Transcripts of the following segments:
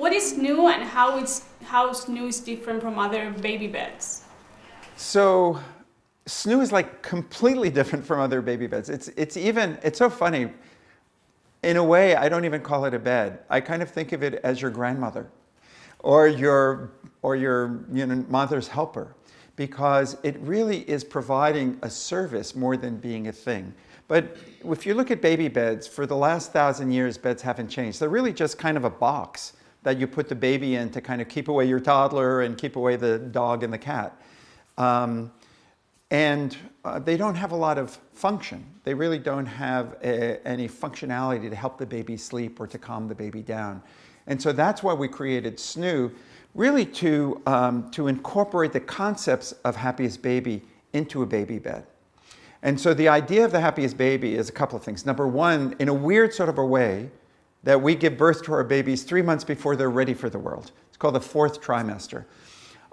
What is SNOO and how SNOO is different from other baby beds? So SNOO is like completely different from other baby beds. It's so funny. In a way, I don't even call it a bed. I kind of think of it as your grandmother or your mother's helper, because it really is providing a service more than being a thing. But if you look at baby beds, for the last 1,000 years, beds haven't changed. They're really just kind of a box that you put the baby in to kind of keep away your toddler and keep away the dog and the cat. They don't have a lot of function. They really don't have any functionality to help the baby sleep or to calm the baby down. And so that's why we created SNOO, really to incorporate the concepts of Happiest Baby into a baby bed. And so the idea of the Happiest Baby is a couple of things. Number one, in a weird sort of a way, that we give birth to our babies 3 months before they're ready for the world. It's called the 4th trimester.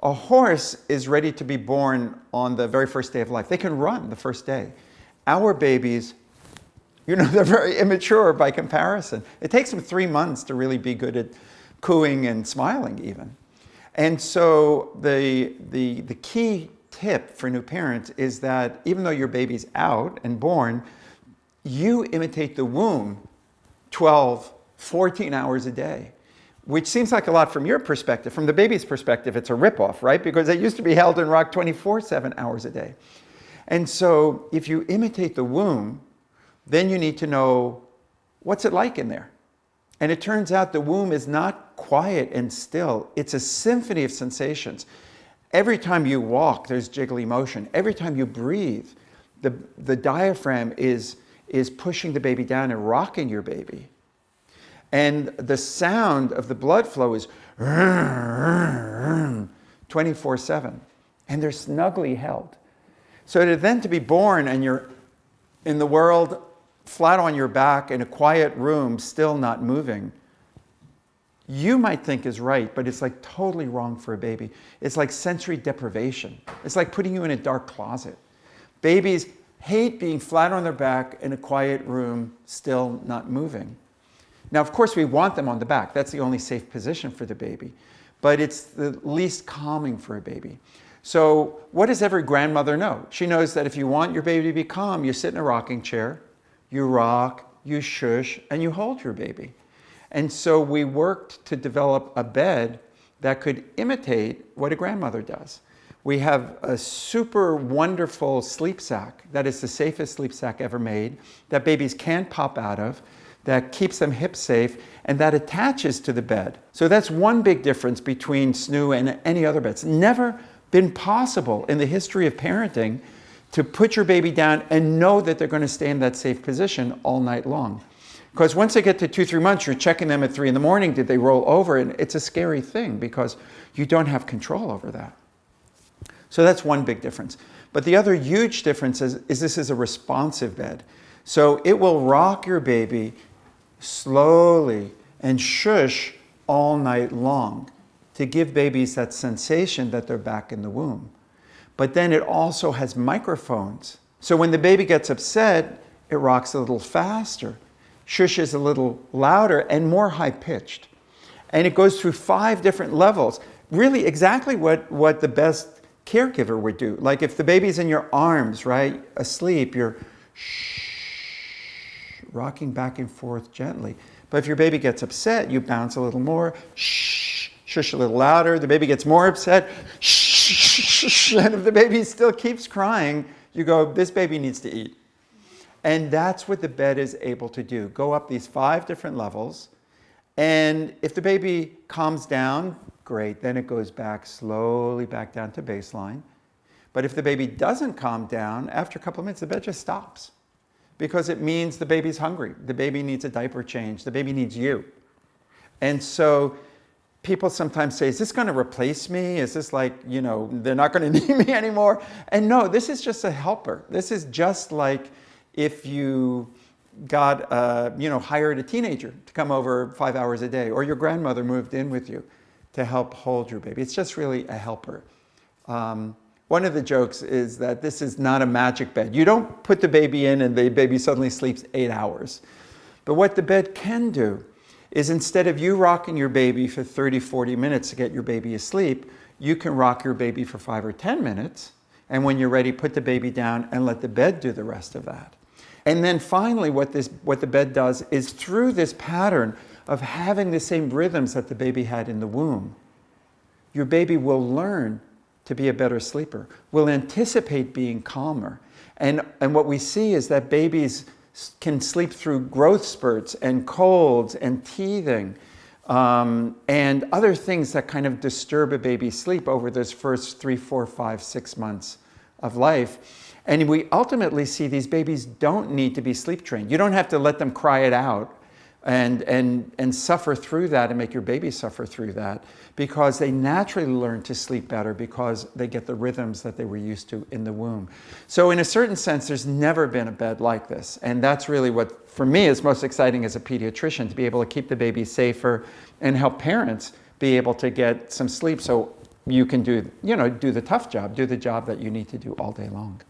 A horse is ready to be born on the very first day of life. They can run the first day. Our babies, they're very immature by comparison. It takes them 3 months to really be good at cooing and smiling even. And so the key tip for new parents is that even though your baby's out and born, you imitate the womb 12, 14 hours a day, which seems like a lot from your perspective. From the baby's perspective, it's a ripoff, right? Because it used to be held and rocked 24/7 hours a day. And so if you imitate the womb, then you need to know, what's it like in there? And it turns out the womb is not quiet and still. It's a symphony of sensations. Every time you walk, there's jiggly motion. Every time you breathe, the diaphragm is pushing the baby down and rocking your baby. And the sound of the blood flow is 24/7. And they're snugly held. So to be born and you're in the world flat on your back in a quiet room, still not moving, you might think is right, but it's like totally wrong for a baby. It's like sensory deprivation. It's like putting you in a dark closet. Babies hate being flat on their back in a quiet room, still not moving. Now, of course, we want them on the back. That's the only safe position for the baby. But it's the least calming for a baby. So what does every grandmother know? She knows that if you want your baby to be calm, you sit in a rocking chair, you rock, you shush, and you hold your baby. And so we worked to develop a bed that could imitate what a grandmother does. We have a super wonderful sleep sack that is the safest sleep sack ever made, that babies can't pop out of, that keeps them hip safe, and that attaches to the bed. So that's one big difference between SNOO and any other bed. It's never been possible in the history of parenting to put your baby down and know that they're going to stay in that safe position all night long. Because once they get to 2-3 months, you're checking them at 3 in the morning, did they roll over? And it's a scary thing because you don't have control over that. So that's one big difference. But the other huge difference is this is a responsive bed. So it will rock your baby slowly and shush all night long to give babies that sensation that they're back in the womb. But then it also has microphones. So when the baby gets upset, it rocks a little faster, shushes a little louder and more high-pitched. And it goes through 5 different levels, really exactly what the best caregiver would do. Like if the baby's in your arms, right, asleep, you're rocking back and forth gently. But if your baby gets upset, you bounce a little more, shush a little louder. The baby gets more upset, and if the baby still keeps crying, you go, this baby needs to eat. And that's what the bed is able to do. Go up these 5 different levels, and if the baby calms down, great, then it goes back slowly back down to baseline. But if the baby doesn't calm down, after a couple of minutes, the bed just stops. Because it means the baby's hungry. The baby needs a diaper change. The baby needs you. And so people sometimes say, is this going to replace me? Is this like, they're not going to need me anymore? And no, this is just a helper. This is just like if you hired a teenager to come over 5 hours a day, or your grandmother moved in with you to help hold your baby. It's just really a helper. One of the jokes is that this is not a magic bed. You don't put the baby in and the baby suddenly sleeps 8 hours. But what the bed can do is instead of you rocking your baby for 30, 40 minutes to get your baby asleep, you can rock your baby for 5 or 10 minutes. And when you're ready, put the baby down and let the bed do the rest of that. And then finally, what the bed does is through this pattern of having the same rhythms that the baby had in the womb, your baby will learn to be a better sleeper, will anticipate being calmer. And what we see is that babies can sleep through growth spurts and colds and teething and other things that kind of disturb a baby's sleep over those first 3, 4, 5, 6 months of life. And we ultimately see these babies don't need to be sleep trained. You don't have to let them cry it out and suffer through that and make your baby suffer through that, because they naturally learn to sleep better because they get the rhythms that they were used to in the womb. So in a certain sense, there's never been a bed like this. And that's really what, for me, is most exciting as a pediatrician, to be able to keep the baby safer and help parents be able to get some sleep so you can do the tough job, do the job that you need to do all day long.